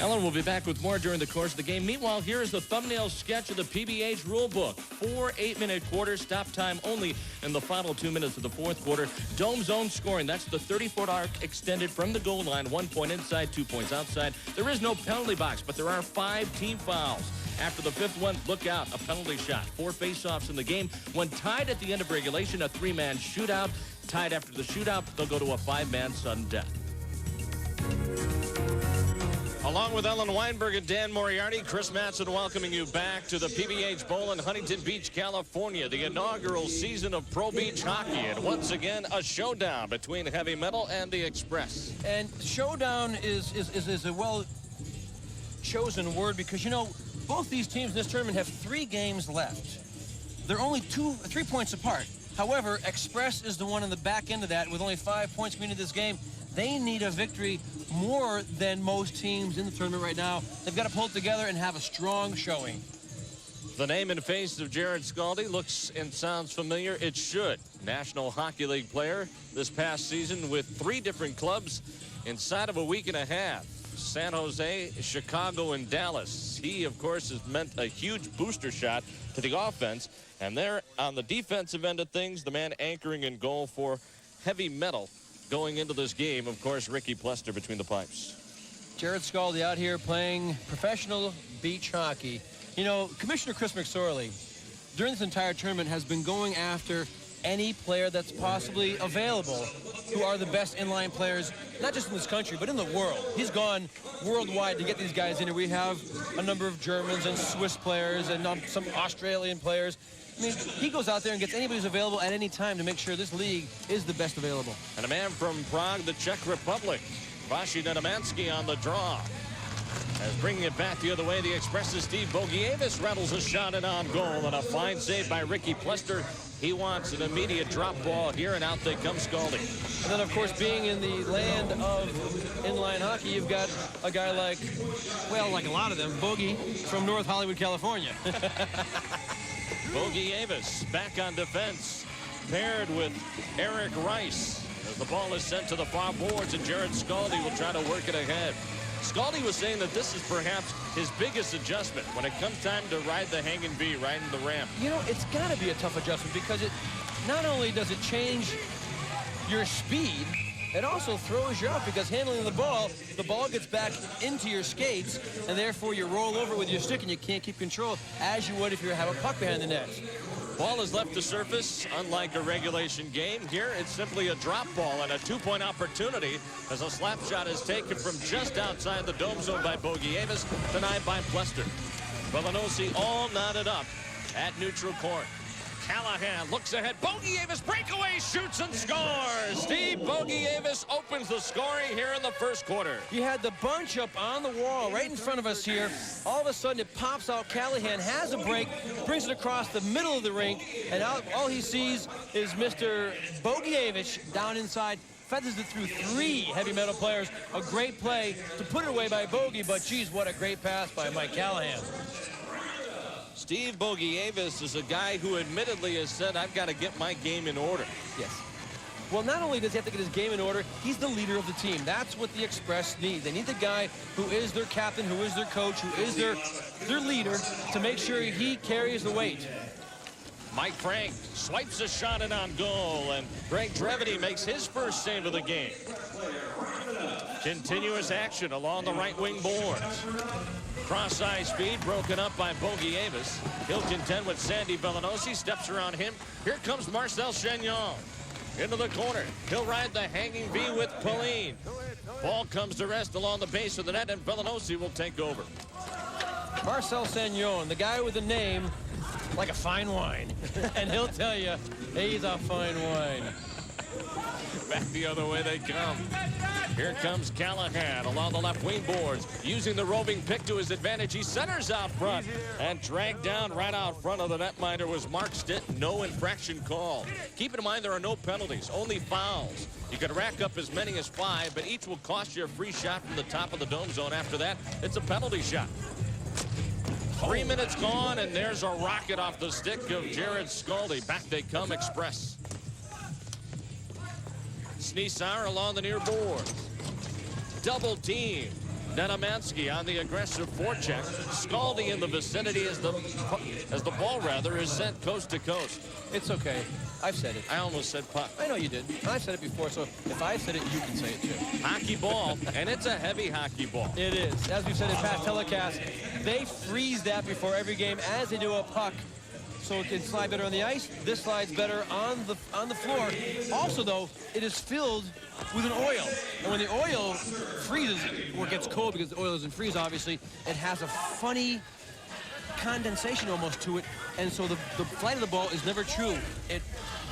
Ellen will be back with more during the course of the game. Meanwhile, here is the thumbnail sketch of the PBH rulebook. 4 8-minute quarters, stop time only in the final 2 minutes of the fourth quarter. Dome zone scoring, that's the 30-foot arc extended from the goal line, 1 point inside, 2 points outside. There is no penalty box, but there are 5 team fouls. After the 5th one, look out, a penalty shot. 4 face-offs in the game. When tied at the end of regulation, a 3-man shootout. Tied after the shootout, they'll go to a 5-man sudden death. Along with Ellen Weinberg and Dan Moriarty, Chris Mattson welcoming you back to the PBH Bowl in Huntington Beach, California, the inaugural season of Pro Beach Hockey. And once again, a showdown between Heavy Metal and the Xpress. And showdown is a well-chosen word because, you know, both these teams in this tournament have 3 games left. They're only 3 points apart. However, Xpress is the one on the back end of that with only 5 points coming into this game. They need a victory more than most teams in the tournament right now. They've got to pull it together and have a strong showing. The name and face of Jared Scaldi looks and sounds familiar. It should. National Hockey League player this past season with 3 different clubs inside of a week and a half. San Jose, Chicago, and Dallas. He, of course, has meant a huge booster shot to the offense. And there on the defensive end of things, the man anchoring in goal for Heavy Metal going into this game, of course, Ricky Plester between the pipes. Jared Scaldi out here playing professional beach hockey. You know, Commissioner Chris McSorley, during this entire tournament, has been going after any player that's possibly available who are the best inline players, not just in this country, but in the world. He's gone worldwide to get these guys in here. We have a number of Germans and Swiss players and some Australian players. I mean, he goes out there and gets anybody who's available at any time to make sure this league is the best available. And a man from Prague, the Czech Republic, Vashi Nedemansky on the draw. As bringing it back the other way, the Xpress's Steve Bogievis rattles a shot and on goal, and a fine save by Ricky Plester. He wants an immediate drop ball here, and out they come Scaldi. And then, of course, being in the land of inline hockey, you've got a guy like, well, like a lot of them, Bogey from North Hollywood, California. Bogievis back on defense, paired with Eric Rice. As the ball is sent to the far boards, and Jared Scaldi will try to work it ahead. Scaldi was saying that this is perhaps his biggest adjustment when it comes time to ride the hanging V, riding the ramp. You know, it's got to be a tough adjustment because it not only does it change your speed, it also throws you off because handling the ball gets back into your skates, and therefore you roll over with your stick and you can't keep control as you would if you have a puck behind the net. Ball is left to surface. Unlike a regulation game, here it's simply a drop ball and a 2-point opportunity as a slap shot is taken from just outside the dome zone by Bogievis, denied by Plester. Velinosi all knotted up at neutral court. Callahan looks ahead. Bogievis breakaway, shoots and scores. Steve Bogievis opens the scoring here in the first quarter. You had the bunch up on the wall right in front of us here. All of a sudden it pops out. Callahan has a break, brings it across the middle of the rink, and all he sees is Mr. Bogievis down inside. Feathers it through 3 Heavy Metal players. A great play to put it away by Bogey, but geez, what a great pass by Mike Callahan. Steve Bogievis is a guy who admittedly has said, I've got to get my game in order. Yes. Well, not only does he have to get his game in order, he's the leader of the team. That's what the Xpress need. They need the guy who is their captain, who is their coach, who is their leader to make sure he carries the weight. Mike Frank swipes a shot and on goal, and Greg Drevity makes his first save of the game. Continuous action along the right wing boards. Cross-eye speed broken up by Bogievis. He'll contend with Sandy Velinosi. Steps around him. Here comes Marcel Chagnon. Into the corner. He'll ride the hanging V with Pauline. Ball comes to rest along the base of the net, and Velinosi will take over. Marcel Chagnon, the guy with a name like a fine wine. And he'll tell you, he's a fine wine. Back the other way they come. Here comes Callahan along the left wing boards, using the roving pick to his advantage. He centers out front and dragged down right out front of the netminder was Mark Stitt. No infraction call. Keep in mind there are no penalties, only fouls. You can rack up as many as 5, but each will cost you a free shot from the top of the dome zone. After that, it's a penalty shot. 3 minutes gone, and there's a rocket off the stick of Jared Scaldi. Back they come, Xpress. Sneesauer along the near board. Double team. Nedemansky on the aggressive forecheck. Scaldi in the vicinity as the ball is sent coast to coast. It's okay. I've said it. I almost said puck. I know you did. I've said it before, so if I said it, you can say it too. Hockey ball, and it's a heavy hockey ball. It is. As we've said in past telecasts, they freeze that before every game as they do a puck, so it can slide better on the ice. This slides better on the floor. Also, though, it is filled with an oil. And when the oil freezes, or gets cold because the oil doesn't freeze, obviously, it has a funny condensation almost to it, and so the flight of the ball is never true. It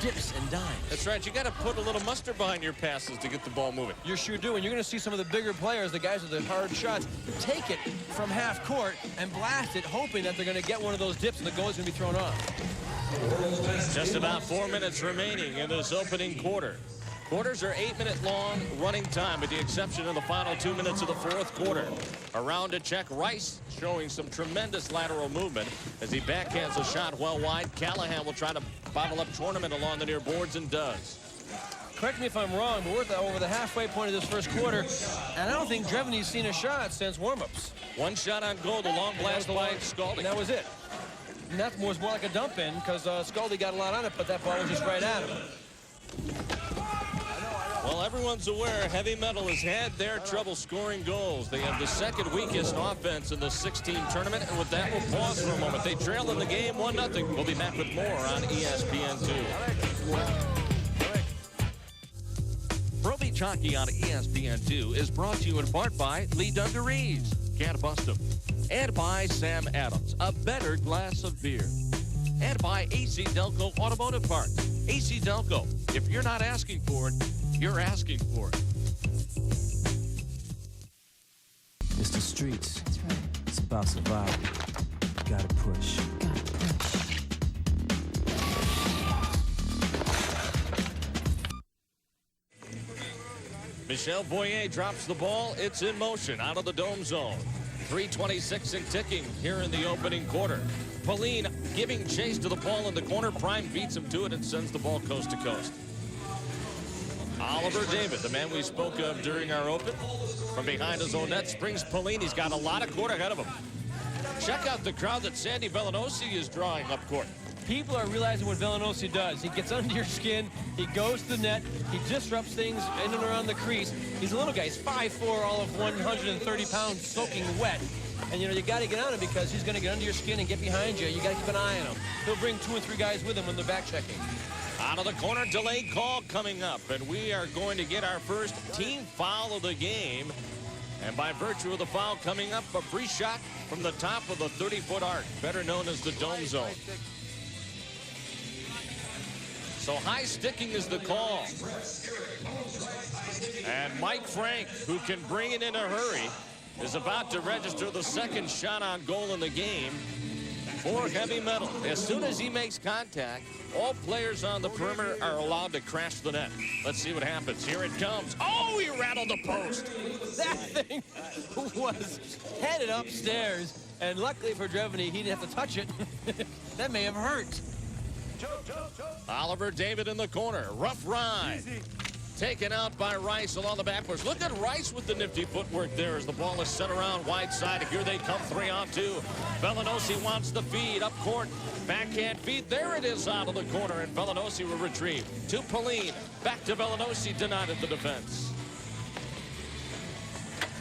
dips and dives. That's right. You got to put a little mustard behind your passes to get the ball moving. You sure do, and you're going to see some of the bigger players, the guys with the hard shots, take it from half court and blast it, hoping that they're going to get one of those dips and the goal is going to be thrown off. Just about 4 minutes remaining in this opening quarter. Quarters are 8-minute long running time, with the exception of the final 2 minutes of the fourth quarter. Around to check. Rice showing some tremendous lateral movement as he backhands a shot well wide. Callahan will try to bottle up Tournament along the near boards and does. Correct me if I'm wrong, but we're over the halfway point of this first quarter, and I don't think Drevny's seen a shot since warm-ups. One shot on goal, the long blast by Scaldi. And that was it. And that was more like a dump in because Scaldi got a lot on it, but that ball was just right at him. Well, everyone's aware Heavy Metal has had their trouble scoring goals. They have the second weakest offense in the 16 tournament, and with that, we'll pause for a moment. They trail in the game 1-0. We'll be back with more on ESPN2. Pro Beach Hockey on ESPN2 is brought to you in part by Lee Dungarees, Can't Bust 'em, and by Sam Adams, a better glass of beer, and by AC Delco Automotive Parts. AC Delco, if you're not asking for it, you're asking for it. It's the streets. That's right. It's about survival. Gotta push. Gotta push. Michel Boyer drops the ball. It's in motion out of the dome zone. 3:26 and ticking here in the opening quarter. Pauline giving chase to the ball in the corner. Prime beats him to it and sends the ball coast to coast. Oliver David, the man we spoke of during our open, from behind his own net, springs Pauline. He's got a lot of court ahead of him. Check out the crowd that Sandy Velenosi is drawing up court. People are realizing what Velenosi does. He gets under your skin, he goes to the net, he disrupts things in and around the crease. He's a little guy. He's 5'4", all of 130 pounds, soaking wet. And, you know, you got to get on him because he's going to get under your skin and get behind you. You got to keep an eye on him. He'll bring 2 and 3 guys with him when they're back checking. Out of the corner, delayed call coming up, and we are going to get our first team foul of the game. And by virtue of the foul coming up, a free shot from the top of the 30-foot arc, better known as the dome zone. So high sticking is the call. And Mike Frank, who can bring it in a hurry, is about to register the second shot on goal in the game for Heavy Metal. As soon as he makes contact, all players on the perimeter are allowed to crash the net. Let's see what happens. Here it comes. Oh, he rattled the post. That thing was headed upstairs, and luckily for Drevny, he didn't have to touch it. That may have hurt. Oliver David in the corner. Rough ride. Taken out by Rice along the backboards. Look at Rice with the nifty footwork there as the ball is sent around wide side. Here they come, 3-on-2. Velenosi wants the feed up court. Backhand feed. There it is out of the corner, and Velenosi will retrieve. To Pauline. Back to Velenosi, denied at the defense.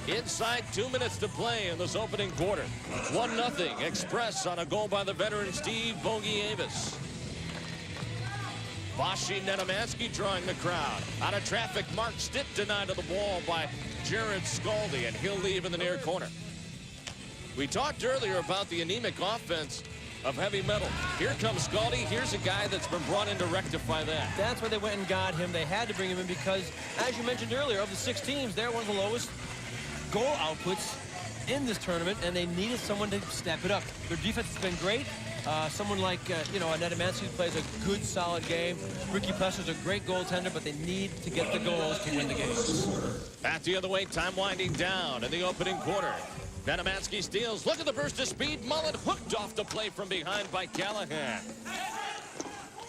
Inside 2 minutes to play in this opening quarter. 1-0 Express on a goal by the veteran Steve Bogievis. Vashi Nedemansky drawing the crowd. Out of traffic, Mark Stitt denied to the ball by Jared Scaldi, and he'll leave in the near corner. We talked earlier about the anemic offense of Heavy Metal. Here comes Scaldi. Here's a guy that's been brought in to rectify that. That's why they went and got him. They had to bring him in because, as you mentioned earlier, of the 6 teams, they're one of the lowest goal outputs in this tournament, and they needed someone to step it up. Their defense has been great. Someone like, you know, Nedemansky plays a good, solid game. Ricky Plesser's a great goaltender, but they need to get the goals to win the games. Back the other way, time winding down in the opening quarter. Nedemansky steals. Look at the burst of speed. Mullen hooked off the play from behind by Callahan.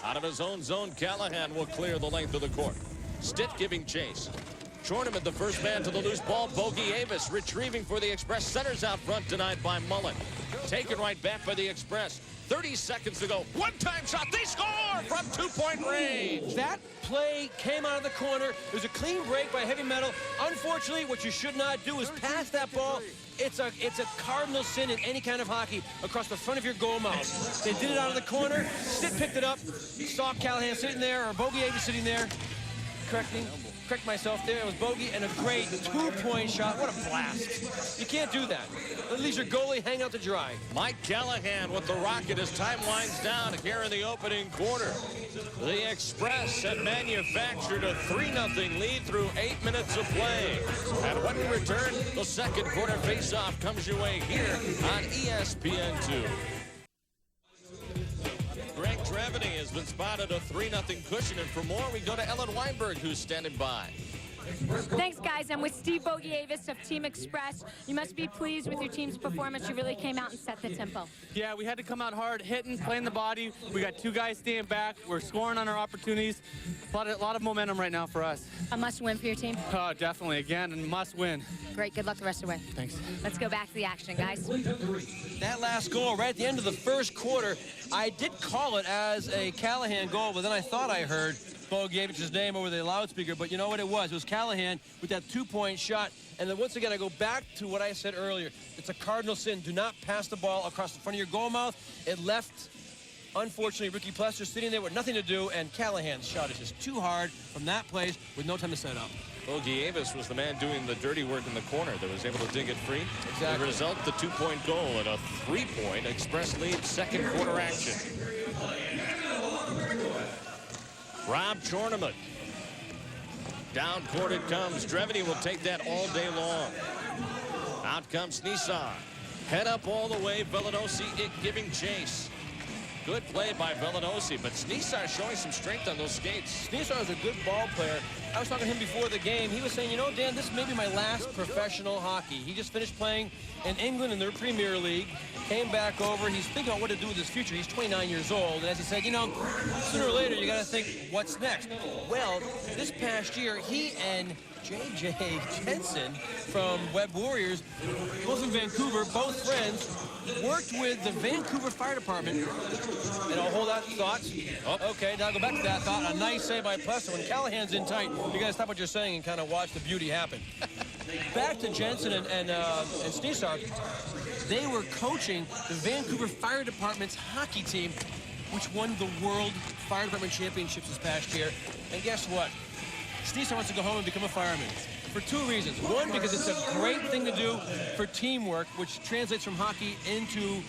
Out of his own zone, Callahan will clear the length of the court. Stitt giving chase. Tournament, the first man to the loose ball. Bogey Avis retrieving for the Express. Centers out front, denied by Mullen. Taken right back by the Express. 30 seconds to go. One-time shot. They score from two-point range. That play came out of the corner. It was a clean break by Heavy Metal. Unfortunately, what you should not do is pass that ball. It's a cardinal sin in any kind of hockey across the front of your goal mouth. They did it out of the corner. Stitt picked it up. Saw Callahan sitting there, or Bogey Avis sitting there. Correct myself there. It was Bogey and a great two-point shot. What a blast. You can't do that. It leaves your goalie hanging out to dry. Mike Callahan with the rocket as time winds down here in the opening quarter. The Express have manufactured a 3-0 lead through 8 minutes of play. And when we return, the second quarter face-off comes your way here on ESPN2. Greg Trevany has been spotted a 3-0 cushion, and for more, we go to Ellen Weinberg, who's standing by. Thanks, guys. I'm with Steve Bogey Avis of Team Express. You must be pleased with your team's performance. You really came out and set the tempo. Yeah, we had to come out hard, hitting, playing the body. We got 2 guys staying back. We're scoring on our opportunities. A lot of momentum right now for us. A must-win for your team? Oh, definitely. Again, a must win. Great. Good luck the rest of the way. Thanks. Let's go back to the action, guys. That last goal right at the end of the first quarter, I did call it as a Callahan goal, but then I thought I heard Bogey Avis's name over the loudspeaker, but you know what it was? It was Callahan with that two-point shot. And then once again, I go back to what I said earlier. It's a cardinal sin. Do not pass the ball across the front of your goal mouth. It left, unfortunately, Ricky Plester sitting there with nothing to do, and Callahan's shot is just too hard from that place with no time to set up. Bogey Avis was the man doing the dirty work in the corner that was able to dig it free. Exactly. The result, the two-point goal and a 3-point Express lead, second quarter action. Rob Tournament. Down court it comes. Trevany will take that all day long. Out comes Sneesar. Head up all the way. Velinosi giving chase. Good play by Velinosi, but Sneesar showing some strength on those skates. Sneesar is a good ball player. I was talking to him before the game. He was saying, you know, Dan, this may be my last professional hockey. He just finished playing in England in their Premier League, came back over. He's thinking about what to do with his future. He's 29 years old, and as he said, you know, sooner or later, you got to think, what's next? Well, this past year, he and J.J. Jensen from Web Warriors, both in Vancouver, both friends, worked with the Vancouver Fire Department. And I'll hold that thought. Okay, now go back to that thought. A nice save by Plester. When Callahan's in tight, you got to stop what you're saying and kind of watch the beauty happen. Back to Jensen and Sneesar. They were coaching the Vancouver Fire Department's hockey team, which won the World Fire Department Championships this past year. And guess what? Sneesar wants to go home and become a fireman for 2 reasons. One, because it's a great thing to do for teamwork, which translates from hockey into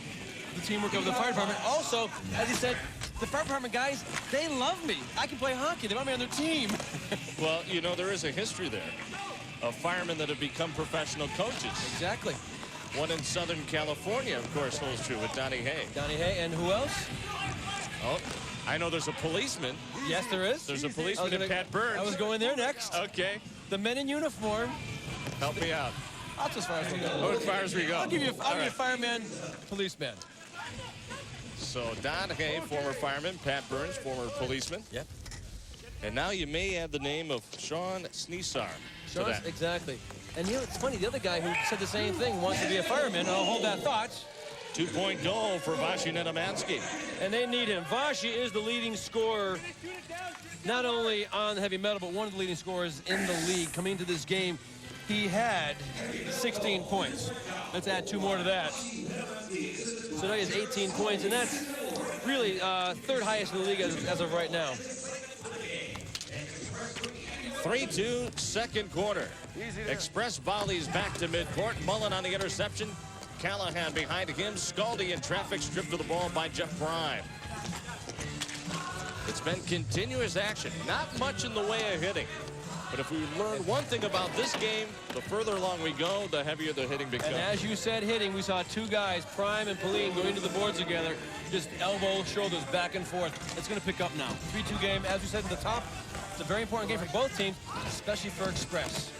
the teamwork of the fire department. Also, as he said, the fire department guys, they love me. I can play hockey. They want me on their team. Well, you know, there is a history there of firemen that have become professional coaches. Exactly. One in Southern California, of course, holds true with Donnie Hay. Donnie Hay, and who else? Oh, I know there's a policeman. Yes, there is. There's a policeman in Pat Burns. I was going there next. Okay. The men in uniform. Help me out. That's as far as we go. Oh, as far as we go. I'll give you a fireman, policeman. So Don Hay, former fireman. Pat Burns, former policeman. Yep. And now you may add the name of Sean Sneesar to that. Exactly. And you know, it's funny, the other guy who said the same thing wants to be a fireman, and I'll hold that thought. 2-point goal for Vashi Nedamansky. And they need him. Vashi is the leading scorer, not only on the Heavy Metal, but one of the leading scorers in the league. Coming into this game, he had 16 points. Let's add 2 more to that. So now he has 18 points, and that's really third highest in the league as of right now. 3-2, second quarter. Express volleys back to midcourt. Mullen on the interception. Callahan behind him. Scaldi in traffic, stripped to the ball by Jeff Prime. It's been continuous action. Not much in the way of hitting. But if we learn one thing about this game, the further along we go, the heavier the hitting becomes. And as you said, hitting, we saw 2 guys, Prime and Pauline, going to the boards together. Just elbow, shoulders, back and forth. It's going to pick up now. 3-2 game, as we said at the top. It's a very important game for both teams, especially for Express.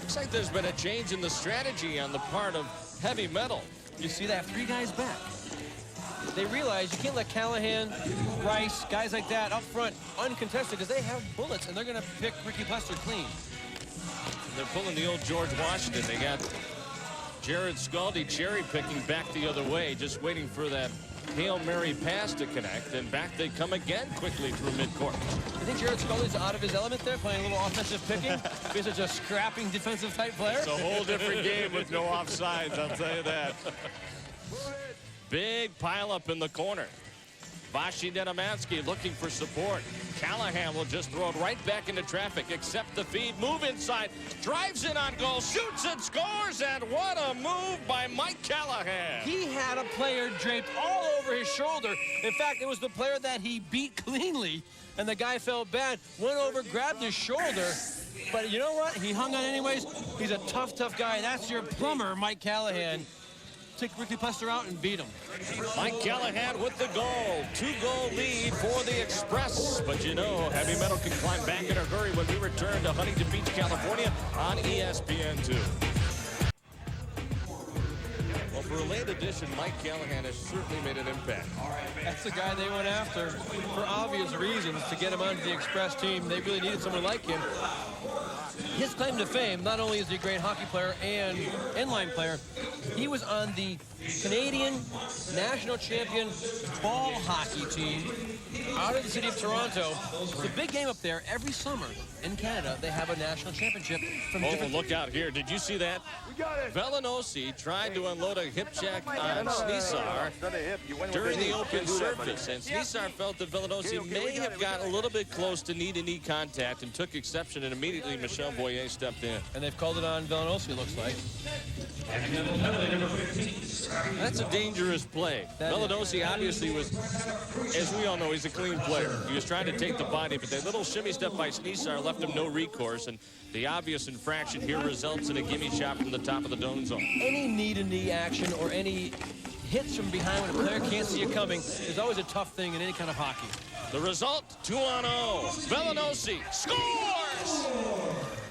Looks like there's been a change in the strategy on the part of Heavy Metal. You see that? 3 guys back. They realize you can't let Callahan, Rice, guys like that up front uncontested because they have bullets and they're going to pick Ricky Plester clean. They're pulling the old George Washington. They got Jared Scaldi cherry picking back the other way, just waiting for that Hail Mary pass to connect, and back they come again quickly through midcourt. You think Jared Scully's out of his element there, playing a little offensive picking? He's such a scrapping defensive type player. It's a whole different game with no offsides, I'll tell you that. Big pile up in the corner. Vashi Nedomansky looking for support. Callahan will just throw it right back into traffic, accept the feed, move inside, drives in on goal, shoots and scores, and what a move by Mike Callahan. He had a player draped all over his shoulder. In fact, it was the player that he beat cleanly, and the guy felt bad, went over, grabbed his shoulder, but you know what? He hung on anyways. He's a tough, tough guy. That's your plumber, Mike Callahan. Take Ricky Plester out and beat him. Mike Callahan with the goal. 2-goal lead for the Express. But you know, Heavy Metal can climb back in a hurry when we return to Huntington Beach, California on ESPN2. Well, for a late edition, Mike Callahan has certainly made an impact. That's the guy they went after for obvious reasons to get him onto the Express team. They really needed someone like him. His claim to fame, not only is he a great hockey player and inline player, he was on the Canadian national champion ball hockey team out of the city of Toronto. It's a big game up there. Every summer in Canada, they have a national championship from different... look out here. Did you see that? Velinosi tried to unload a hip check on Sneesar during the open surface, and Sneesar felt that Velinosi may have got a little bit close to knee-to-knee contact and took exception, and immediately Michel Boyer stepped in. And they've called it on Velinosi, it looks like. That's a dangerous play. Velinosi obviously was, as we all know, he's a clean player. He was trying to take the body, but that little shimmy step by Sneesar left him no recourse, and the obvious infraction here results in a gimme shot from the top of the dome zone. Any knee-to-knee action or any hits from behind when a player can't see it coming is always a tough thing in any kind of hockey. The result, 2-0. Velinosi scores!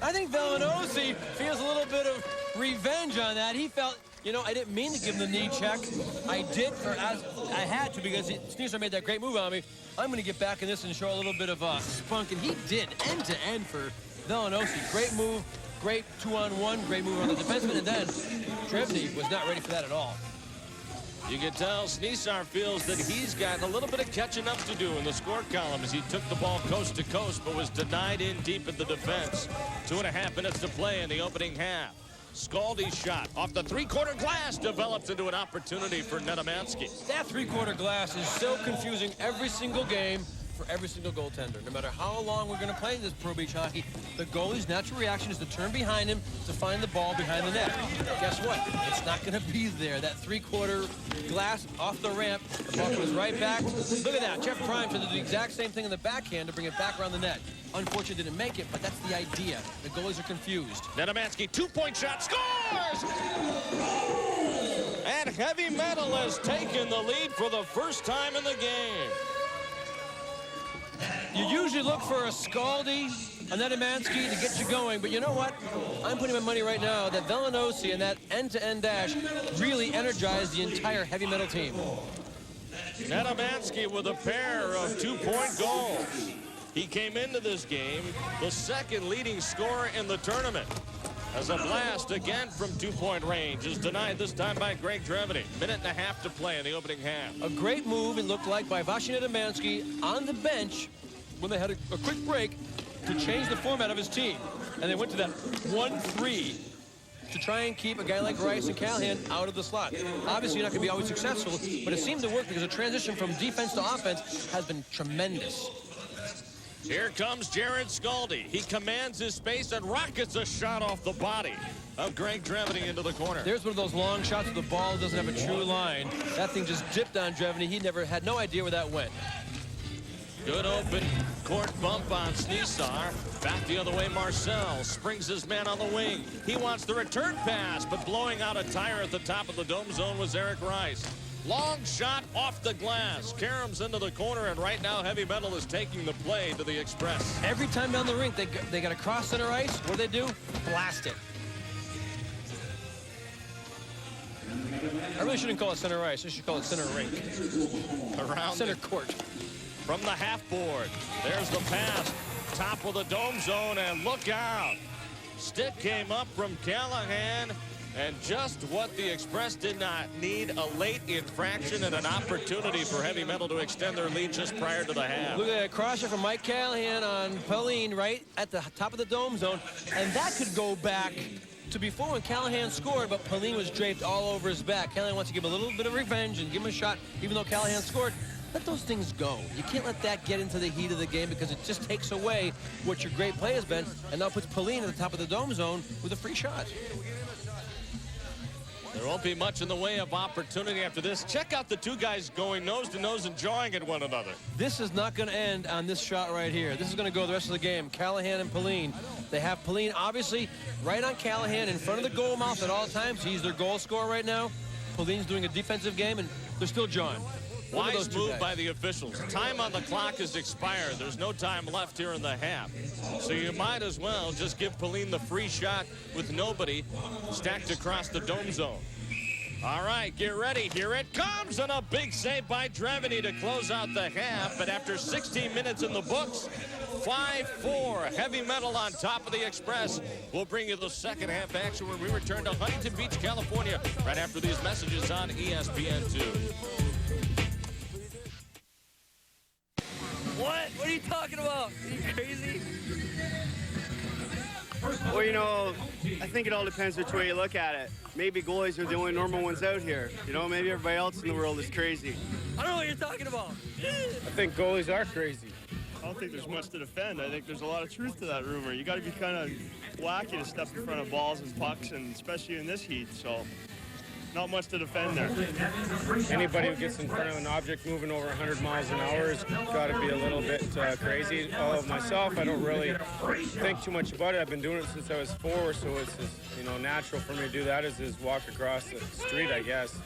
I think Velinosi feels a little bit of revenge on that. He felt, you know, I didn't mean to give him the knee check. I did, as I had to, because Sneesar made that great move on me. I'm going to get back in this and show a little bit of spunk, and he did end-to-end for Velinosi. Great move, great 2-on-1, great move on the defenseman, and then Drevny was not ready for that at all. You can tell Sneesar feels that he's got a little bit of catching up to do in the score column as he took the ball coast to coast, but was denied in deep in the defense. 2.5 minutes to play in the opening half. Scaldi's shot off the three-quarter glass develops into an opportunity for Nedomansky. That three-quarter glass is so confusing every single game for every single goaltender. No matter how long we're going to play this pro beach hockey, the goalie's natural reaction is to turn behind him to find the ball behind the net. Guess what? It's not going to be there. That three-quarter glass off the ramp, the ball goes right back. Look at that. Jeff Prime did the exact same thing in the backhand to bring it back around the net. Unfortunately, didn't make it, but that's the idea. The goalies are confused. Nedomansky, two-point shot, scores! And Heavy Metal has taken the lead for the first time in the game. You usually look for a Scaldi, a Nedomansky to get you going, but you know what? I'm putting my money right now that Velinosi and that end-to-end dash really energized the entire Heavy Metal team. Nedomansky with a pair of two-point goals. He came into this game the second leading scorer in the tournament. As a blast again from two-point range is denied this time by Greg Drevny. 1.5 to play in the opening half. A great move, it looked like, by Vashi Nedomansky on the bench when they had a quick break to change the format of his team. And they went to that 1-3 to try and keep a guy like Rice and Callahan out of the slot. Obviously, you're not going to be always successful, but it seemed to work because the transition from defense to offense has been tremendous. Here comes Jared Scaldi. He commands his space and rockets a shot off the body of Greg Drevny into the corner. There's one of those long shots where the ball doesn't have a true line. That thing just dipped on Drevny. He never had no idea where that went. Good open court bump on Sneesar. Back the other way, Marcel springs his man on the wing. He wants the return pass, but blowing out a tire at the top of the dome zone was Eric Rice. Long shot off the glass. Karams into the corner, and right now Heavy Metal is taking the play to the Express. Every time down the rink, they got to cross center ice. What do they do? Blast it. I really shouldn't call it center ice. I should call it center rink. Around center court. From the half board, there's the pass. Top of the dome zone, and look out. Stick came up from Callahan. And just what the Express did not need, a late infraction and an opportunity for Heavy Metal to extend their lead just prior to the half. Look at that crosser from Mike Callahan on Pauline right at the top of the dome zone. And that could go back to before when Callahan scored, but Pauline was draped all over his back. Callahan wants to give a little bit of revenge and give him a shot, even though Callahan scored. Let those things go. You can't let that get into the heat of the game because it just takes away what your great play has been, and now puts Pauline at the top of the dome zone with a free shot. There won't be much in the way of opportunity after this. Check out the two guys going nose to nose and jawing at one another. This is not going to end on this shot right here. This is going to go the rest of the game. Callahan and Pauline. They have Pauline obviously right on Callahan in front of the goal mouth at all times. He's their goal scorer right now. Pauline's doing a defensive game, and they're still jawing. Wise move by the officials. Time on the clock is expired. There's no time left here in the half. So you might as well just give Pauline the free shot with nobody stacked across the dome zone. All right, get ready. Here it comes, and a big save by Dreveny to close out the half. But after 16 minutes in the books, 5-4, Heavy Metal on top of the Express. We'll bring you the second half action when we return to Huntington Beach, California, right after these messages on ESPN2. What? What are you talking about? Are you crazy? Well, you know, I think it all depends which way you look at it. Maybe goalies are the only normal ones out here. You know, maybe everybody else in the world is crazy. I don't know what you're talking about. I think goalies are crazy. I don't think there's much to defend. I think there's a lot of truth to that rumor. You got to be kind of wacky to step in front of balls and pucks, and especially in this heat. So, not much to defend there. Anybody who gets in front of an object moving over 100 miles an hour has got to be a little bit crazy. Myself, I don't really think too much about it. I've been doing it since I was 4, so it's just, natural for me to do that is walk across the street, I guess.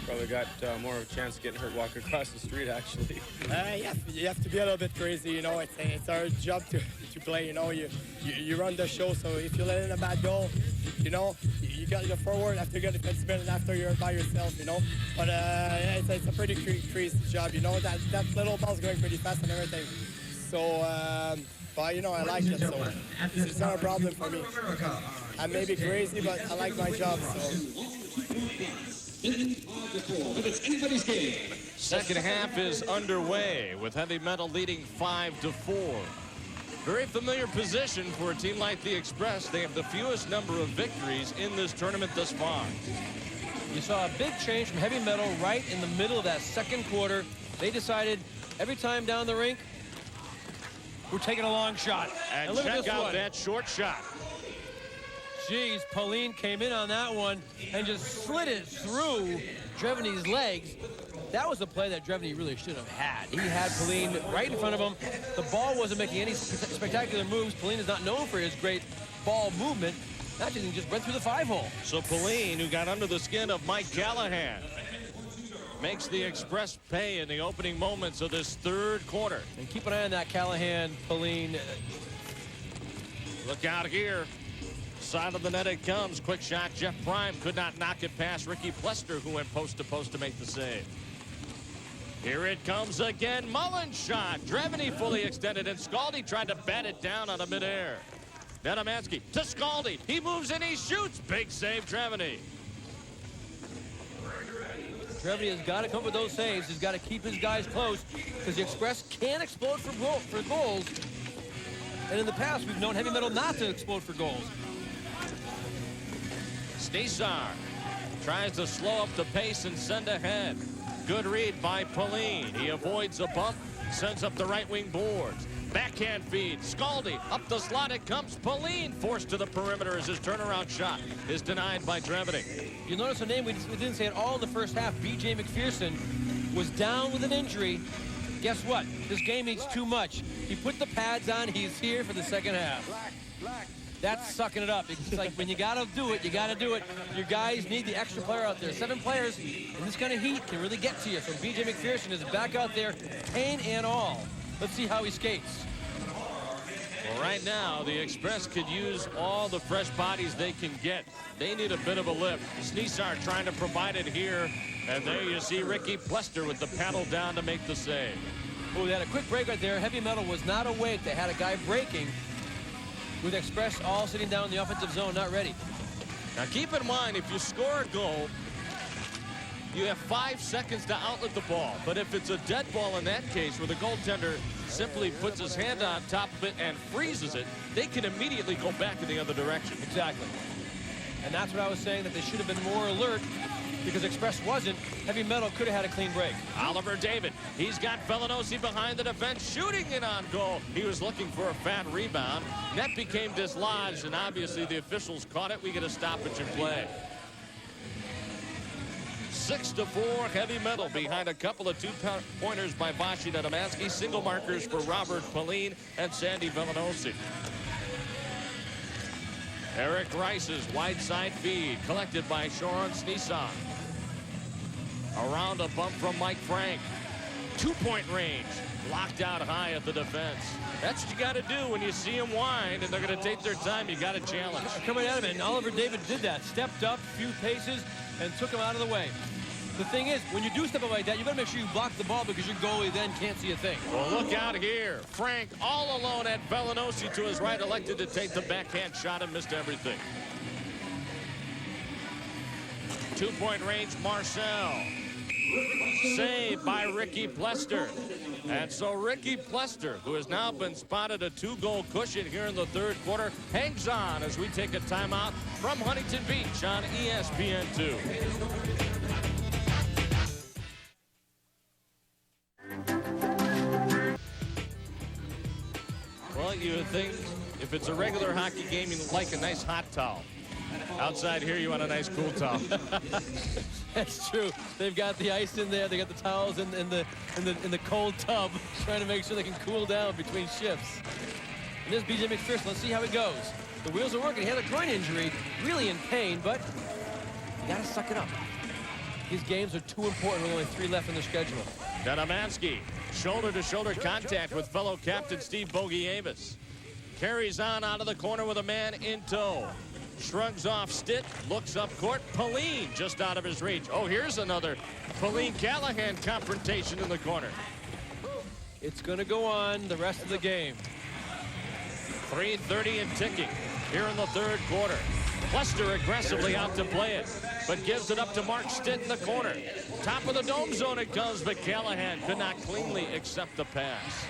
Probably got more of a chance of getting hurt walking across the street, actually. You have to be a little bit crazy, It's our job to play, You run the show, so if you let in a bad goal, you got your forward after you get a defenseman and after you're by yourself, But it's a pretty crazy job, That little ball's going pretty fast and everything. So, but, I like it, so it's not a problem for me. I may be crazy, but I like my job, so. Second half is underway with Heavy Metal leading 5-4. Very familiar position for a team like the Express. They have the fewest number of victories in this tournament thus far. You saw a big change from Heavy Metal right in the middle of that second quarter. They decided every time down the rink, we're taking a long shot. And look check at this out one. that short shot. Jeez, Pauline came in on that one and just slid it through Dreveny's legs. That was a play that Dreveny really should have had. He had Pauline right in front of him. The ball wasn't making any spectacular moves. Pauline is not known for his great ball movement. That didn't just went through the 5-hole. So Pauline, who got under the skin of Mike Callahan, makes the Express pay in the opening moments of this third quarter. And keep an eye on that Callahan, Pauline. Look out here. Side of the net it comes. Quick shot. Jeff Prime could not knock it past Ricky Plester, who went post to post to make the save. Here it comes again. Mullen shot. Dreveny fully extended, and Scaldi tried to bat it down on a midair. Nedemansky to Scaldi. He moves and he shoots. Big save, Dreveny. Dreveny has got to come up with those saves. He's got to keep his guys close because the Express can explode for goals. And in the past, we've known Heavy Metal not to explode for goals. Stisar tries to slow up the pace and send ahead. Good read by Pauline. He avoids a bump, sends up the right wing boards. Backhand feed. Scaldi up the slot. It comes. Pauline forced to the perimeter as his turnaround shot is denied by Dreveny. You'll notice a name we didn't say at all in the first half. B.J. McPherson was down with an injury. Guess what? This game needs too much. He put the pads on. He's here for the second half. That's sucking it up. It's like when you got to do it, you got to do it. Your guys need the extra player out there. 7 players in this kind of heat can really get to you. So B.J. McPherson is back out there, pain and all. Let's see how he skates. Well, right now, the Express could use all the fresh bodies they can get. They need a bit of a lift. Stisar trying to provide it here. And there you see Ricky Plester with the paddle down to make the save. Oh, they had a quick break right there. Heavy Metal was not awake. They had a guy breaking. with Express all sitting down in the offensive zone, not ready. Now keep in mind, if you score a goal, you have 5 seconds to outlet the ball. But if it's a dead ball in that case, where the goaltender simply puts his hand on top of it and freezes it, they can immediately go back in the other direction. Exactly. And that's what I was saying, that they should have been more alert, because Express wasn't. Heavy Metal could have had a clean break. Oliver David, he's got Velinosi behind the defense, shooting it on goal. He was looking for a fat rebound. Net became dislodged, and obviously the officials caught it. We get a stoppage in play. 6-4, Heavy Metal behind a couple of two-pointers by Vashi Nedemansky. Single markers for Robert Pauline and Sandy Velinosi. Eric Rice's wide side feed collected by Sharon Sneeson. Around a bump from Mike Frank. 2-point range. Locked out high at the defense. That's what you got to do when you see them wind and they're going to take their time. You got to challenge. Coming at him, and Oliver David did that. Stepped up a few paces and took him out of the way. The thing is, when you do step up like that, you got to make sure you block the ball, because your goalie then can't see a thing. Well, look out here. Frank all alone at Velinosi to his right, elected to take the backhand shot and missed everything. 2-point range, Marcel. Saved by Ricky Plester. And so Ricky Plester, who has now been spotted a 2-goal cushion here in the third quarter, hangs on as we take a timeout from Huntington Beach on ESPN2. Well, you would think if it's a regular hockey game, you'd like a nice hot towel. Outside here, you want a nice cool towel. That's true. They've got the ice in there. They got the towels in the cold tub, trying to make sure they can cool down between shifts. And there's BJ McPherson. Let's see how he goes. The wheels are working. He had a groin injury, really in pain, but you got to suck it up. These games are too important with only 3 left in the schedule. Nedemansky, shoulder-to-shoulder contact with fellow captain Steve Bogievis. Carries on out of the corner with a man in tow. Shrugs off Stitt, looks up court. Pauline just out of his reach. Oh, here's another Pauline-Callahan confrontation in the corner. It's going to go on the rest of the game. 3:30 and ticking here in the third quarter. Plester aggressively out to play it, but gives it up to Mark Stitt in the corner. Top of the dome zone it goes, but Callahan could not cleanly accept the pass.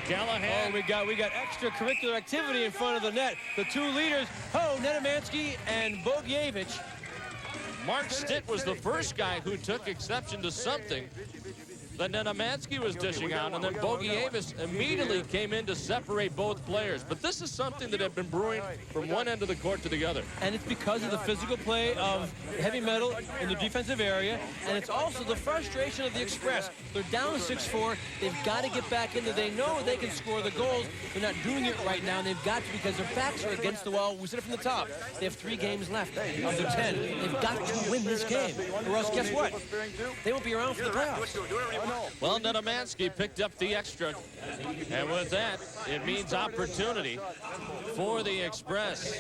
Callahan. Oh, we got extracurricular activity in front of the net. The 2 leaders, Nedemansky and Bogievich. Mark Stitt was the first guy who took exception to something that Nedemansky was dishing out, and then Bogievis immediately came in to separate both players. But this is something that had been brewing from one end of the court to the other. And it's because of the physical play of Heavy Metal in the defensive area, and it's also the frustration of the Express. They're down 6-4. They've got to get back into. They know they can score the goals. They're not doing it right now, and they've got to, because their backs are against the wall. We said it from the top. They have 3 games left of their 10. They've got to win this game, or else guess what? They won't be around for the playoffs. Well, Nedemansky picked up the extra, and with that, it means opportunity for the Express.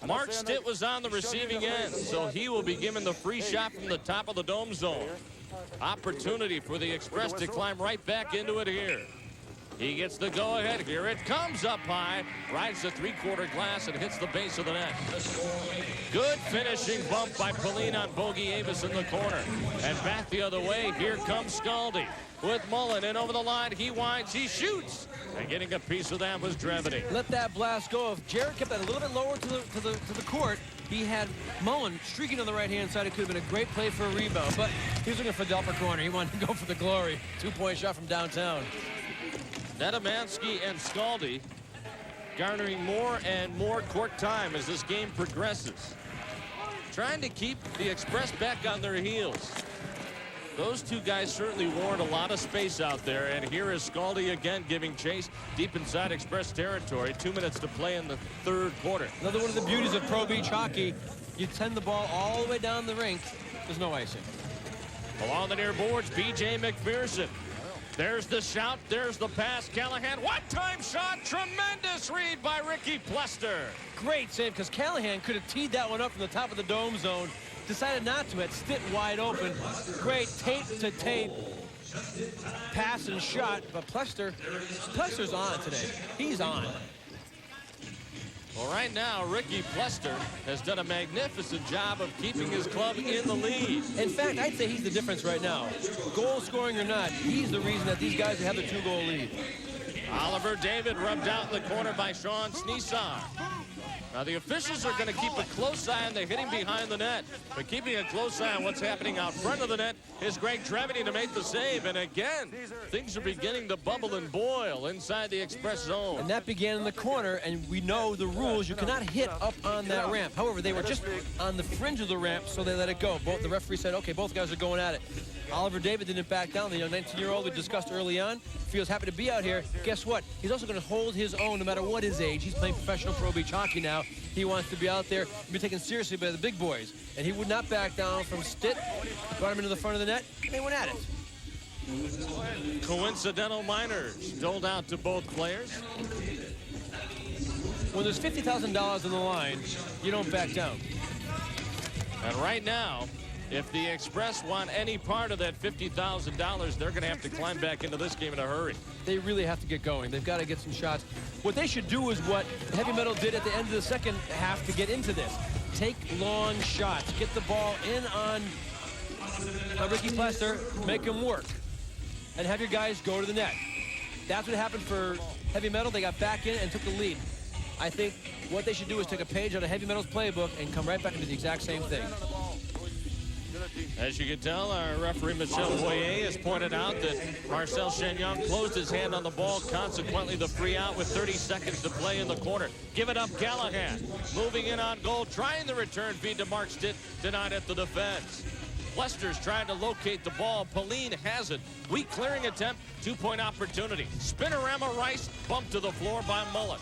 Mark Stitt was on the receiving end, so he will be given the free shot from the top of the dome zone. Opportunity for the Express to climb right back into it here. He gets the go-ahead. Here it comes up high, rides the 3-quarter glass and hits the base of the net. Good finishing bump by Pauline on Bogievis in the corner. And back the other way, here comes Scaldi with Mullen in over the line. He winds, he shoots. And getting a piece of that was Drevity. Let that blast go. If Jared kept that a little bit lower to the court, he had Mullen streaking on the right-hand side. It could have been a great play for a rebound, but he was looking for the upper corner. He wanted to go for the glory. 2-point shot from downtown. Nedemansky and Scaldi garnering more and more court time as this game progresses. Trying to keep the Express back on their heels. Those 2 guys certainly warrant a lot of space out there, and here is Scaldi again giving chase deep inside Express territory. 2 minutes to play in the third quarter. Another one of the beauties of pro beach hockey. You send the ball all the way down the rink. There's no icing. Along the near boards, BJ McPherson. There's the shout, there's the pass. Callahan, one-time shot, tremendous read by Ricky Plester. Great save, because Callahan could have teed that one up from the top of the dome zone. Decided not to. Had Stitt wide open. Great tape to tape pass and shot, but Plester's on today. He's on. Well, right now, Ricky Plester has done a magnificent job of keeping his club in the lead. In fact, I'd say he's the difference right now. Goal scoring or not, he's the reason that these guys have the 2-goal lead. Oliver David rubbed out in the corner by Sean Sneesar. Now, the officials are going to keep a close eye on the hitting behind the net. But keeping a close eye on what's happening out front of the net is Greg Trevity to make the save. And again, things are beginning to bubble and boil inside the Express zone. And that began in the corner, and we know the rules. You cannot hit up on that ramp. However, they were just on the fringe of the ramp, so they let it go. The referee said, okay, both guys are going at it. Oliver David didn't back down. The young 19-year-old we discussed early on feels happy to be out here. Guess what? He's also going to hold his own no matter what his age. He's playing professional pro beach hockey now. He wants to be out there and be taken seriously by the big boys. And he would not back down from Stitt. Brought him into the front of the net, and they went at it. Coincidental minors doled out to both players. When there's $50,000 on the line, you don't back down. And right now, if the Express want any part of that $50,000, they're going to have to climb back into this game in a hurry. They really have to get going. They've got to get some shots. What they should do is what Heavy Metal did at the end of the second half to get into this. Take long shots. Get the ball in on Ricky Plester. Make him work. And have your guys go to the net. That's what happened for Heavy Metal. They got back in and took the lead. I think what they should do is take a page out of Heavy Metal's playbook and come right back into the exact same thing. As you can tell, our referee Michel Boyer has pointed out that Marcel Chagnon closed his hand on the ball, consequently the free out with 30 seconds to play in the corner. Give it up, Callahan. Moving in on goal, trying the return feed to Mark Stitt, denied at the defense. Plester's trying to locate the ball. Pauline has it. Weak clearing attempt, 2-point opportunity. Spinorama Rice bumped to the floor by Mullet.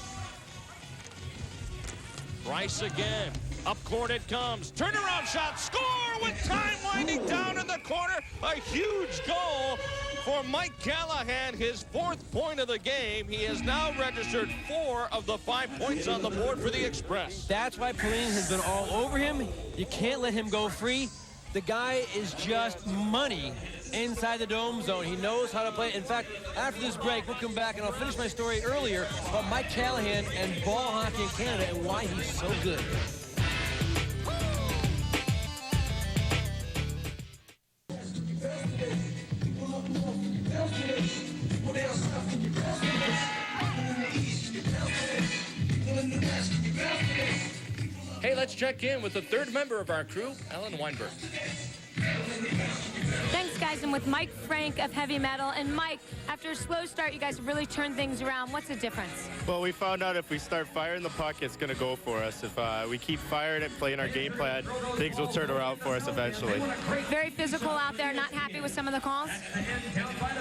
Rice again. Up court it comes. Turnaround shot. Score with time winding down in the corner. A huge goal for Mike Callahan. His 4th point of the game. He has now registered 4 of the 5 points on the board for the Express. That's why Pauline has been all over him. You can't let him go free. The guy is just money inside the dome zone. He knows how to play. In fact, after this break, we'll come back and I'll finish my story earlier about Mike Callahan and ball hockey in Canada and why he's so good. Hey, let's check in with the 3rd member of our crew, Ellen Weinberg. Thanks, guys. I'm with Mike Frank of Heavy Metal. And Mike, after a slow start, you guys have really turned things around. What's the difference? Well, we found out if we start firing the puck, it's going to go for us. If we keep firing it, playing our game plan, things will turn around for us eventually. Very physical out there. Not happy with some of the calls?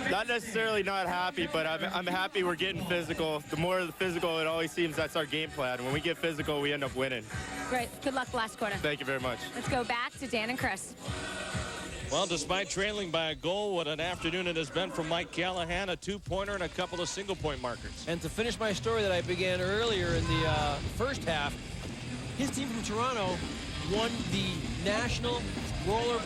Not necessarily not happy, but I'm happy we're getting physical. The more physical it always seems, that's our game plan. When we get physical, we end up winning. Great. Good luck last quarter. Thank you very much. Let's go back to Dan and Chris. Well, despite trailing by a goal, what an afternoon it has been from Mike Callahan, a 2-pointer and a couple of single-point markers. And to finish my story that I began earlier in the first half, his team from Toronto won the National Roller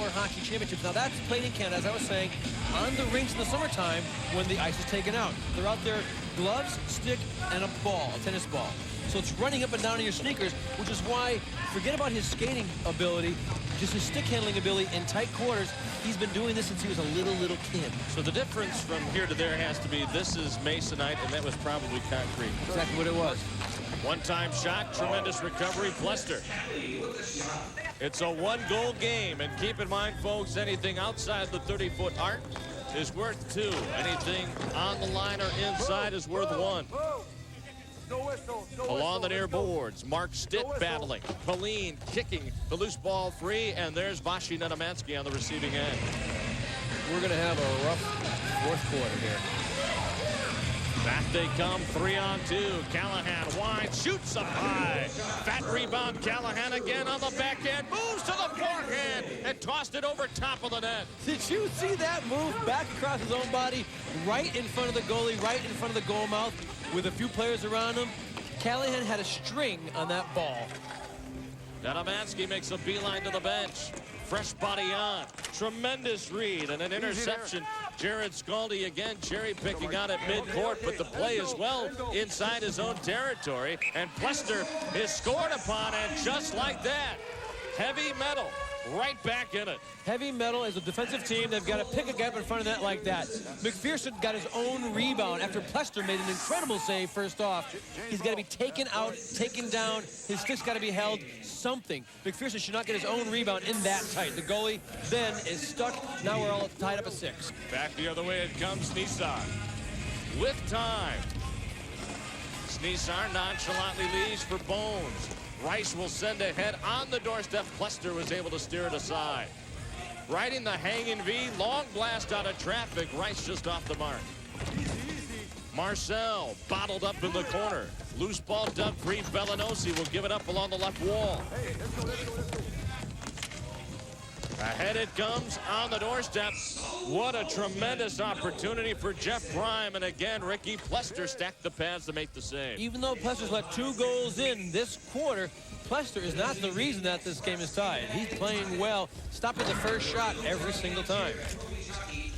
Hockey Championships. Now, that's played in Canada, as I was saying, on the rinks in the summertime when the ice is taken out. They're out there, gloves, stick, and a ball, a tennis ball. So it's running up and down in your sneakers, which is why, forget about his skating ability, just his stick handling ability in tight quarters. He's been doing this since he was a little kid. So the difference from here to there has to be this is masonite, and that was probably concrete. Exactly what it was. One-time shot, tremendous recovery, Plester. It's a 1-goal game, and keep in mind, folks, anything outside the 30-foot arc is worth 2. Anything on the line or inside is worth 1. Along the near boards, Mark Stitt battling. Pauline kicking the loose ball free, and there's Vashi Nedomansky on the receiving end. We're going to have a rough 4th quarter here. Back they come, 3-on-2. Callahan winds, shoots up high. Fat rebound, Callahan again on the backhand, moves to the forehand, and tossed it over top of the net. Did you see that move back across his own body, right in front of the goalie, right in front of the goal mouth, with a few players around him? Callahan had a string on that ball. Nedomansky makes a beeline to the bench. fresh body on. Tremendous read and an interception. Jared Scaldi again cherry-picking out at midcourt, but the play is well inside his own territory. And Plester is scored upon, and just like that, Heavy Metal right back in it. Heavy Metal is a defensive team. They've got to pick a gap in front of that like that. McPherson got his own rebound after Plester made an incredible save first off. He's got to be taken out, taken down. His stick's got to be held, something. McPherson should not get his own rebound in that tight. The goalie then is stuck. Now we're all tied up at 6. Back the other way it comes, Nisar. With time. Nisar nonchalantly leaves for Bones. Rice will send ahead on the doorstep. Plester was able to steer it aside. Riding the hanging V, long blast out of traffic. Rice just off the mark. Marcel bottled up in the corner. Loose ball dug free. Bellinosi will give it up along the left wall. Ahead it comes on the doorstep. What a tremendous opportunity for Jeff Prime. And again, Ricky Plester stacked the pads to make the save. Even though Plester's let 2 goals in this quarter, Plester is not the reason that this game is tied. He's playing well, stopping the first shot every single time.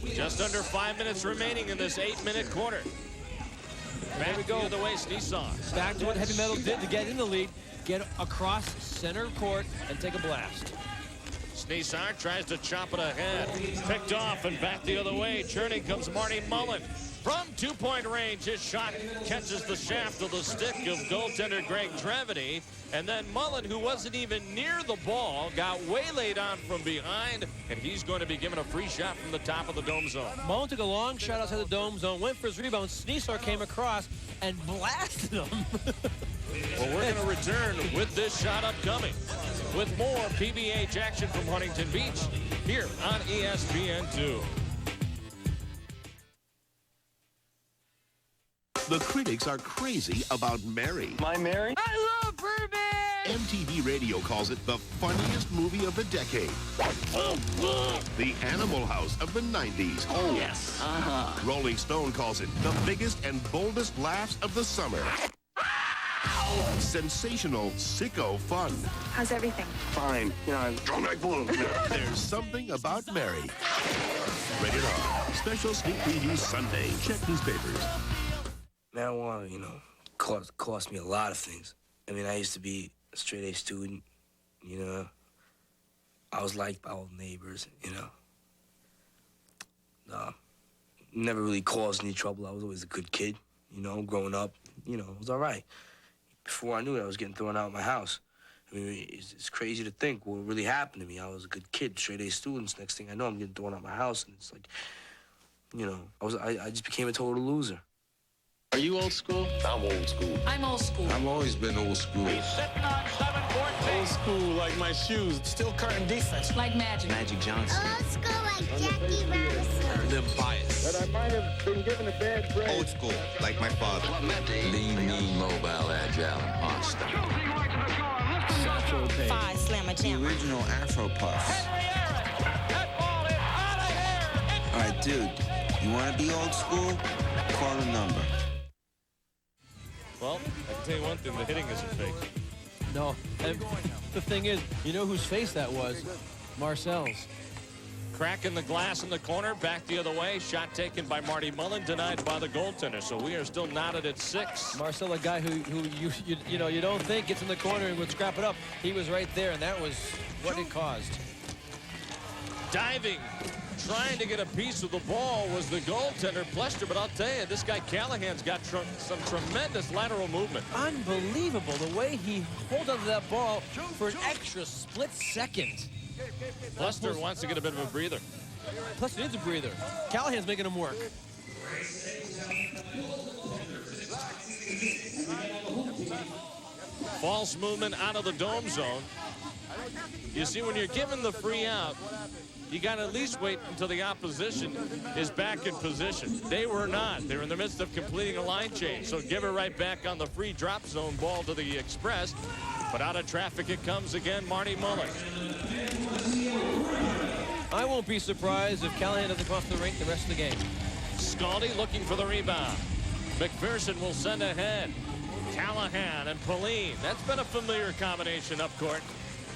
Just under 5 minutes remaining in this 8-minute quarter. Back we go the way Sneesaw. Back to what Heavy Metal did to get in the lead, get across center court and take a blast. Sneesar tries to chop it ahead. Picked off and back the other way. Churning comes Marty Mullen. From 2-point range, his shot catches the shaft of the stick of goaltender Greg Trevedy. And then Mullen, who wasn't even near the ball, got waylaid on from behind, and he's going to be given a free shot from the top of the dome zone. Mullen took a long shot outside the dome zone, went for his rebound. Sneesar came across and blasted him. Well, we're going to return with this shot upcoming. With more PBH action from Huntington Beach here on ESPN2. The critics are crazy about Mary. My Mary? I love bourbon! MTV Radio calls it the funniest movie of the decade. The Animal House of the 90s. Oh, yes. Rolling Stone calls it the biggest and boldest laughs of the summer. Sensational, sicko fun. How's everything? Fine. You know, I'm drunk like bull. There's something about Mary. Rated R. Special sneak preview Sunday. Check newspapers. Marijuana, you know, cost me a lot of things. I mean, I used to be a straight-A student, you know. I was liked by all the neighbors, you know. Never really caused any trouble. I was always a good kid, you know, growing up. You know, it was all right. Before I knew it, I was getting thrown out of my house. I mean, it's crazy to think what really happened to me. I was a good kid, straight-A students. Next thing I know, I'm getting thrown out of my house, and it's like, you know, I just became a total loser. Are you old school? I'm old school. I'm old school. I've always been old school. He's sitting on 7-14. Old school, like my shoes. Still curtain defense. Like magic. Magic Johnson. Old school like Jackie Robinson. Live bias. But I might have been given a bad grade. Old school, like my father. Lean, mean, mobile, agile, and hostile. Five slammer jam. The original Afro Puff. All right, dude, you want to be old school? Call the number. Well, I can tell you one thing, the hitting isn't fake. No, and the thing is, you know whose face that was? Marcel's. Crack in the glass in the corner, back the other way. Shot taken by Marty Mullen, denied by the goaltender. So we are still knotted at 6. Marcel, a guy who you know, you don't think gets in the corner and would scrap it up. He was right there, and that was what it caused. Diving, trying to get a piece of the ball was the goaltender, Plester. But I'll tell you, this guy Callahan's got some tremendous lateral movement. Unbelievable the way he holds onto that ball for an extra split second. Plester wants to get a bit of a breather. Plester needs a breather. Callahan's making him work. False movement out of the dome zone. You see, when you're given the free out, you got to at least wait until the opposition is back in position. They were not. They're in the midst of completing a line change. So give it right back on the free drop zone ball to the Express. But out of traffic it comes again, Marty Mullen. I won't be surprised if Callahan doesn't cross the rink the rest of the game. Scaldi looking for the rebound. McPherson will send ahead. Callahan and Pauline. That's been a familiar combination up court.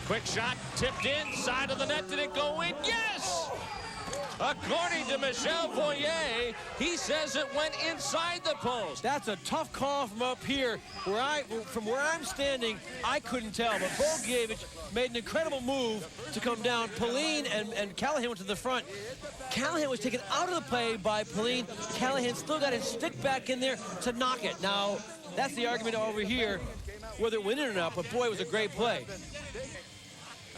Quick shot, tipped in, side of the net. Did it go in? Yes! According to Michel Voyer, he says it went inside the post. That's a tough call from up here. From where I'm standing, I couldn't tell. But Bogievich made an incredible move to come down. Pauline and Callahan went to the front. Callahan was taken out of the play by Pauline. Callahan still got his stick back in there to knock it. Now, that's the argument over here, whether it went in or not. But boy, it was a great play.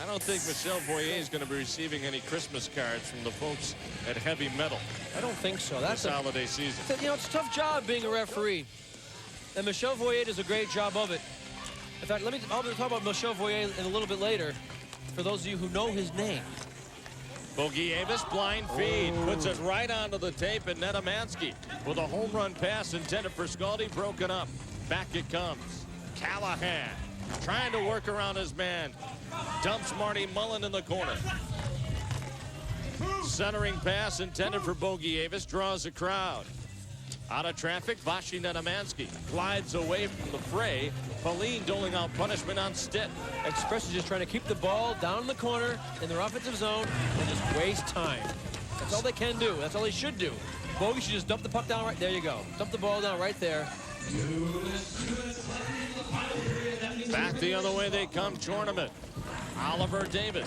I don't think Michel Voyer is going to be receiving any Christmas cards from the folks at Heavy Metal. I don't think so. That's this holiday season. You know, it's a tough job being a referee. And Michel Voyer does a great job of it. In fact, I'll talk about Michel Voyer in a little bit later, for those of you who know his name. Bogievich, blind feed, puts it right onto the tape, and Netamansky with a home run pass intended for Scaldi, broken up. Back it comes. Callahan trying to work around his man. Dumps Marty Mullen in the corner. Centering pass intended for Bogievich, draws a crowd. Out of traffic, Vashi Netamansky glides away from the fray. Pauline doling out punishment on Stitt. Express is just trying to keep the ball down in the corner in their offensive zone and just waste time. That's all they can do. That's all they should do. Bogie should just dump the puck down right there. You go. Dump the ball down right there. Back the other way they come, tournament. Oliver David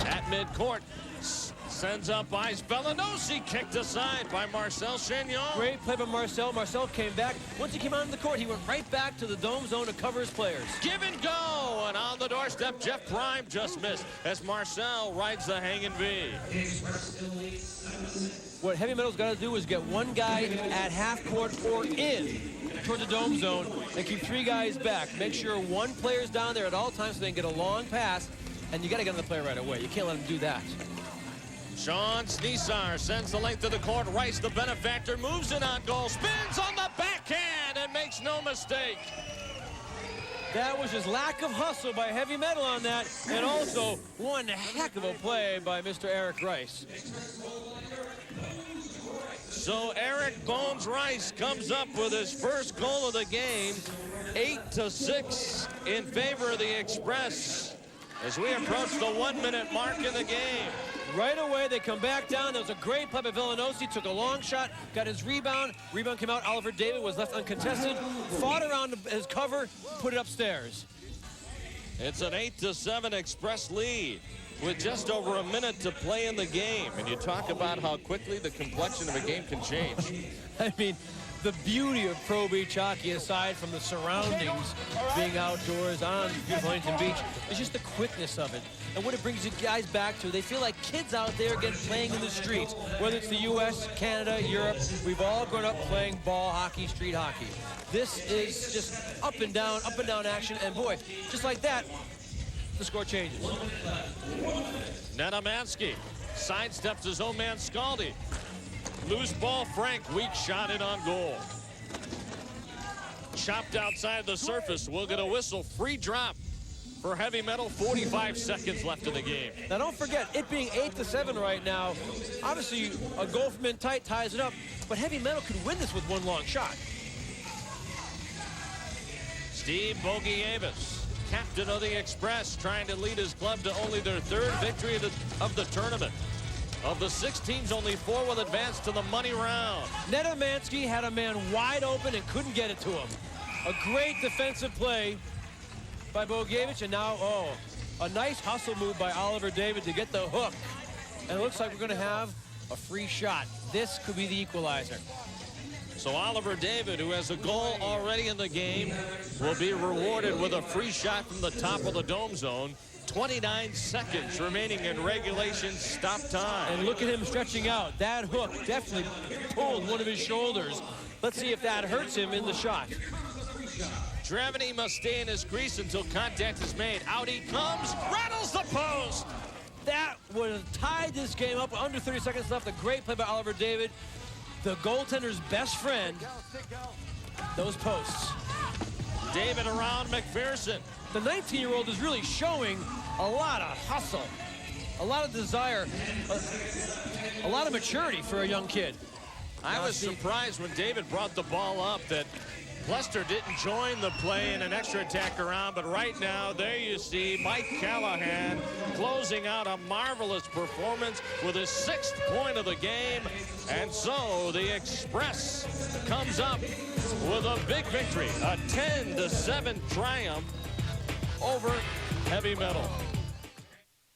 at midcourt. Sends up ice. Bellinossi kicked aside by Marcel Chagnon. Great play by Marcel. Marcel came back. Once he came out on the court, he went right back to the dome zone to cover his players. Give and go. And on the doorstep, Jeff Prime just missed as Marcel rides the hanging V. What Heavy Metal's got to do is get one guy at half court or in toward the dome zone and keep three guys back. Make sure one player's down there at all times so they can get a long pass, and you got to get on the play right away. You can't let him do that. Sean Sneesar sends the length of the court. Rice, the benefactor, moves in on goal, spins on the backhand and makes no mistake. That was just lack of hustle by Heavy Metal on that, and also one heck of a play by Mr. Eric Rice. So Eric Bones Rice comes up with his first goal of the game, 8-6 in favor of the Express as we approach the 1-minute mark in the game. Right away, they come back down. There was a great play by Bellinossi. Took a long shot, got his rebound. Rebound came out. Oliver David was left uncontested. Fought around his cover, put it upstairs. It's an 8-7 Express lead with just over a minute to play in the game. And you talk about how quickly the complexion of a game can change. I mean, the beauty of pro beach hockey, aside from the surroundings being outdoors on beautiful Huntington Beach, is just the quickness of it. And what it brings you guys back to, they feel like kids out there again playing in the streets. Whether it's the U.S., Canada, Europe, we've all grown up playing ball hockey, street hockey. This is just up and down action. And boy, just like that, the score changes. Netamansky sidesteps his own man Scaldi. Loose ball, Frank, weak shot in on goal. Chopped outside the surface. We'll get a whistle. Free drop for Heavy Metal. 45 seconds left in the game. Now don't forget, it being 8-7 right now, obviously a goal from in tight ties it up, but Heavy Metal could win this with one long shot. Steve Bogievich, captain of the Express, trying to lead his club to only their third victory of the tournament. Of the 6 teams, only 4 will advance to the money round. Netamansky had a man wide open and couldn't get it to him. A great defensive play by Bogievich, and now, a nice hustle move by Oliver David to get the hook. And it looks like we're going to have a free shot. This could be the equalizer. So Oliver David, who has a goal already in the game, will be rewarded with a free shot from the top of the dome zone. 29 seconds remaining in regulation stop time. And look at him stretching out. That hook definitely pulled one of his shoulders. Let's see if that hurts him in the shot. Draveny must stay in his crease until contact is made. Out he comes, rattles the post. That would have tied this game up. Under 30 seconds left. A great play by Oliver David, the goaltender's best friend. Those posts. David around McPherson. The 19-year-old is really showing a lot of hustle, a lot of desire, a lot of maturity for a young kid. I was surprised when David brought the ball up that Lester didn't join the play in an extra attack around, but right now, there you see Mike Callahan closing out a marvelous performance with his 6th point of the game. And so the Express comes up with a big victory, a 10-7 triumph over Heavy Metal.